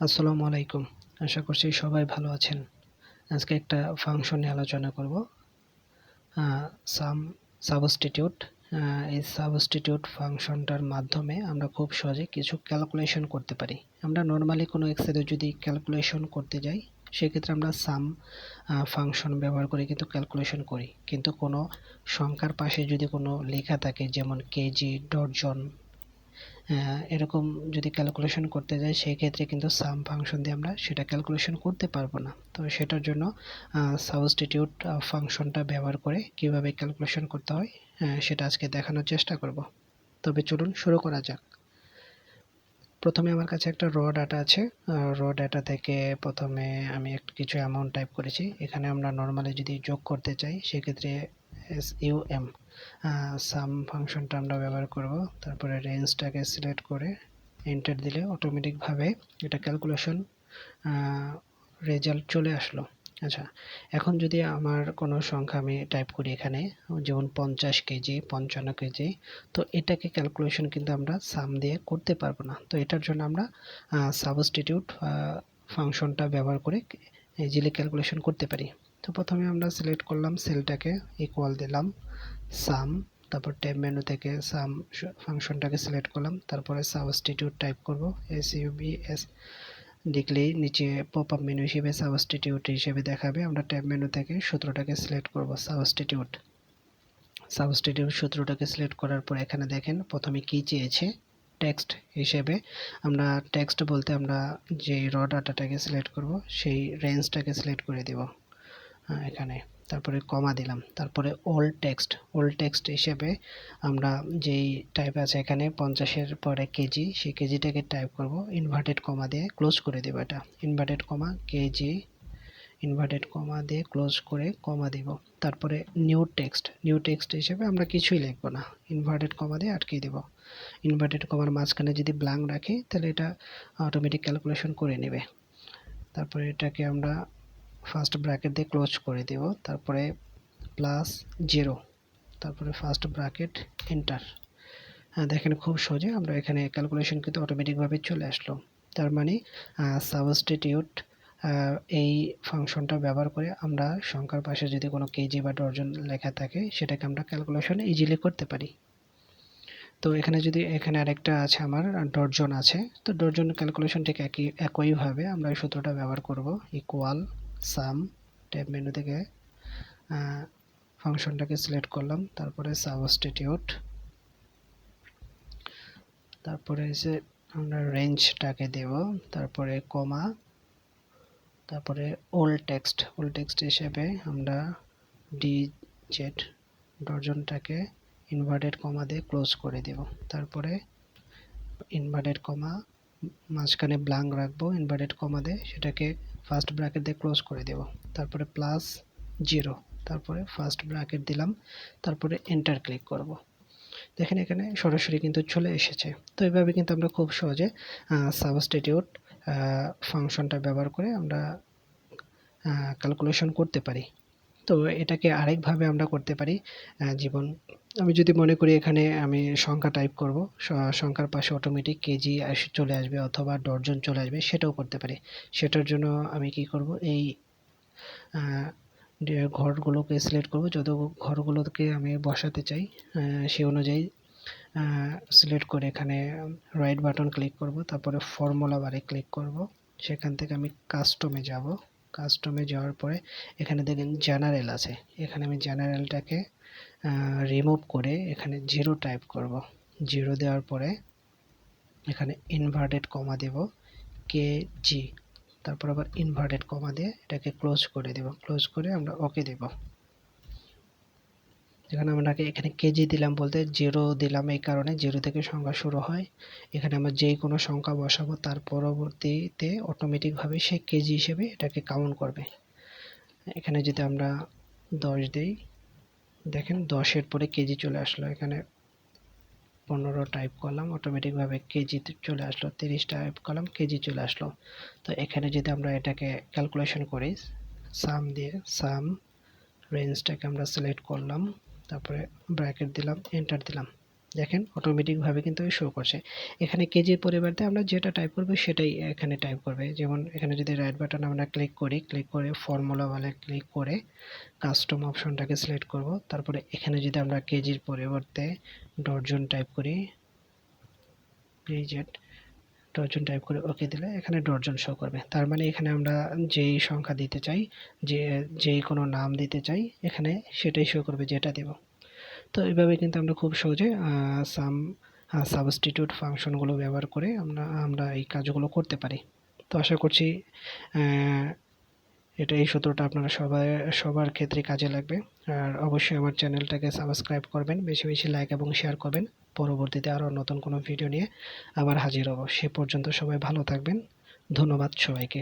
আসসালামু আলাইকুম। আশা করছি সবাই ভালো আছেন। আজকে একটা ফাংশন নিয়ে আলোচনা করব, সাম সাবস্টিটিউট। এই সাবস্টিটিউট ফাংশনটার মাধ্যমে আমরা খুব সহজে কিছু ক্যালকুলেশন করতে পারি। আমরা নর্মালি কোনো এক্সেলে যদি ক্যালকুলেশন করতে যাই, সেক্ষেত্রে আমরা সাম ফাংশন ব্যবহার করে কিন্তু ক্যালকুলেশন করি, কিন্তু কোনো সংখ্যার পাশে যদি কোনো লেখা থাকে, যেমন কেজি, ডজন, এরকম যদি ক্যালকুলেশন করতে যাই, সেই ক্ষেত্রে কিন্তু সাম ফাংশন দিয়ে আমরা সেটা ক্যালকুলেশন করতে পারবো না। তো সেটার জন্য সাবস্টিটিউট ফাংশনটা ব্যবহার করে কিভাবে ক্যালকুলেশন করতে হয় সেটা আজকে দেখানোর চেষ্টা করব। তবে চলুন শুরু করা যাক। প্রথমে আমার কাছে একটা র ডাটা আছে। র ডাটা থেকে প্রথমে আমি কিছু অ্যামাউন্ট টাইপ করেছি। এখানে আমরা নর্মালি যদি যোগ করতে চাই, সেক্ষেত্রে SUM সাম ফাংশনটা আমরা ব্যবহার করব। তারপরে রেঞ্জটাকে সিলেক্ট করে এন্টার দিলে অটোমেটিকভাবে এটা ক্যালকুলেশন রেজাল্ট চলে আসলো। আচ্ছা, এখন যদি আমার কোনো সংখ্যা আমি টাইপ করি এখানে, যেমন 50 কেজি, 55 কেজি, তো এটাকে ক্যালকুলেশন কিন্তু আমরা সাম দিয়ে করতে পারবো না। তো এটার জন্য আমরা সাবস্টিটিউট ফাংশনটা ব্যবহার করে ইজিলি ক্যালকুলেশন করতে পারি। তো প্রথমে আমরা সিলেক্ট করলাম সেলটাকে, ইকুয়াল দিলাম সাম, তারপর ট্যাব মেনু থেকে সাম ফাংশনটাকে সিলেক্ট করলাম, তারপরে সাবস্টিটিউট টাইপ করব, SUBS লিখলেই নিচে পপ আপ মেনু হিসেবে সাবস্টিটিউট হিসেবে দেখাবে। আমরা ট্যাব মেনু থেকে সূত্রটাকে সিলেক্ট করব, সাবস্টিটিউট সূত্রটাকে সিলেক্ট করার পর এখানে দেখেন প্রথমে কি চেয়েছে, টেক্সট হিসেবে। আমরা টেক্সট বলতে আমরা যে র ডাটাটাকে সিলেক্ট করব, সেই রেঞ্জটাকে সিলেক্ট করে দেব এখানে, তারপরে কমা দিলাম, তারপরে ওল্ড টেক্সট হিসেবে আমরা যেই টাইপ আছে এখানে 50-এর পরে কেজি, সেই কেজিটাকে টাইপ করব, ইনভার্টেড কমা দিয়ে ক্লোজ করে দেব। এটা inverted comma KG, inverted comma দিয়ে ক্লোজ করে কমা দিব। তারপরে নিউ টেক্সট হিসেবে আমরা কিছুই লিখব না, ইনভার্টেড কমা দিয়ে আটকে দেব। ইনভার্টেড কমার মাঝখানে যদি ব্ল্যাঙ্ক রাখি, তাহলে এটা অটোমেটিক ক্যালকুলেশন করে নেবে। তারপরে এটাকে আমরা ফার্স্ট ব্র্যাকেট দিয়ে ক্লোজ করে দেব, তারপরে +0, তারপরে ফার্স্ট ব্র্যাকেট এন্টার। দেখেন খুব সহজে আমরা এখানে ক্যালকুলেশন কিন্তু অটোমেটিকভাবে চলে আসলো। তার মানে সাবস্টিটিউট এই ফাংশনটা ব্যবহার করে আমরা সংখ্যার পাশে যদি কোনো কেজি বা ডজন লেখা থাকে, সেটাকে আমরা ক্যালকুলেশন ইজিলি করতে পারি। তো এখানে আরেকটা আছে, আমার ডজন আছে। তো ডজন ক্যালকুলেশন ঠিক একইভাবে আমরা এই সূত্রটা ব্যবহার করব, ইকুয়াল সাম, ট্যাব মেনু থেকে ফাংশনটাকে সিলেক্ট করলাম, তারপরে সাবস্টিটিউট, তারপরে এসে আমরা রেঞ্জটাকে দেব, তারপরে কমা, তারপরে ওল্ড টেক্সট হিসেবে আমরা ডিজেড ডজনটাকে ইনভার্টেড কমা দিয়ে ক্লোজ করে দেব। তারপরে ইনভার্টেড কমা মাঝখানে ব্ল্যাঙ্ক রাখবো, ইনভার্টেড কমা দিয়ে সেটাকে ফার্স্ট ব্র্যাকেট দিয়ে ক্লোজ করে দেব। তারপরে +0, তারপরে ফার্স্ট ব্র্যাকেট দিলাম, তারপরে এন্টার ক্লিক করব। দেখেন এখানে সরাসরি কিন্তু চলে এসেছে। তো এইভাবে কিন্তু আমরা খুব সহজে সাবস্টিটিউট ফাংশনটা ব্যবহার করে আমরা ক্যালকুলেশন করতে পারি। তো এটাকে আরেকভাবে আমরা করতে পারি। আমি যদি মনে করি এখানে আমি সংখ্যা টাইপ করব, সংখ্যার পাশে অটোমেটিক কেজি চলে আসবে অথবা ডজন চলে আসবে, সেটাও করতে পারি। সেটার জন্য আমি কি করব, এই ঘরগুলোকে সিলেক্ট করব, যত ঘরগুলোকে আমি বসাতে চাই সেই অনুযায়ী সিলেক্ট করে এখানে রাইট বাটন ক্লিক করব, তারপরে ফর্মুলা বারে ক্লিক করব। সেখান থেকে আমি কাস্টমে যাওয়ার পরে এখানে দেখেন জেনারেল আছে, এখানে আমি জেনারেলটাকে রিমুভ করে এখানে 0 টাইপ করব। 0 দেওয়ার পরে এখানে ইনভার্টেড কমা দেব, কেজি, তারপর আবার ইনভার্টেড কমা দিয়ে এটাকে ক্লোজ করে দেব। ক্লোজ করে আমরা ওকে দেব। এখানে এখানে কেজি দিলাম বলতে 0 দিলাম, এই কারণে 0 থেকে সংখ্যা শুরু হয়। এখানে আমরা যেই কোনো সংখ্যা বসাবো, তার পরবর্তীতে অটোমেটিকভাবে সে কেজি হিসেবে এটাকে কাউন্ট করবে। এখানে যদি আমরা 10 দিই, দেখেন 10-এর পরে কেজি চলে আসলো। এখানে 15 টাইপ করলাম, অটোমেটিকভাবে কেজি চলে আসলো। 30 টাইপ করলাম, কেজি চলে আসলো। তো এখানে যদি আমরা এটাকে ক্যালকুলেশন করি সাম দিয়ে, সাম রেঞ্জটাকে আমরা সিলেক্ট করলাম, তারপরে ব্র্যাকেট দিলাম, এন্টার দিলাম। দেখেন অটোমেটিকভাবে কিন্তু শো করছে। এখানে কেজির পরিবর্তে আমরা যেটা টাইপ করব সেটাই এখানে টাইপ করবে। যেমন এখানে যদি রাইট বাটন আমরা ক্লিক করি, ক্লিক করে ফর্মুলা ওয়ালে ক্লিক করে কাস্টম অপশনটাকে সিলেক্ট করব। তারপরে এখানে যদি আমরা কেজির পরিবর্তে ডজন টাইপ করি, পিজেড ডজন টাইপ করে ওকে দিলে এখানে ডজন শো করবে। তার মানে এখানে আমরা যেই সংখ্যা দিতে চাই, যেই কোনো নাম দিতে চাই, এখানে সেটাই শো করবে যেটা দেব। তো এইভাবে কিন্তু আমরা খুব সহজে সাবস্টিটিউট ফাংশনগুলো ব্যবহার করে আমরা এই কাজগুলো করতে পারি। তো আশা করছি এই সূত্রটা আপনারা সবার ক্ষেত্রে কাজে লাগবে। আর অবশ্যই আমার চ্যানেলটাকে সাবস্ক্রাইব করবেন, বেশি বেশি লাইক এবং শেয়ার করবেন। পরবর্তীতে আরও নতুন কোনো ভিডিও নিয়ে আবার হাজির হব। সে পর্যন্ত সবাই ভালো থাকবেন। ধন্যবাদ সবাইকে।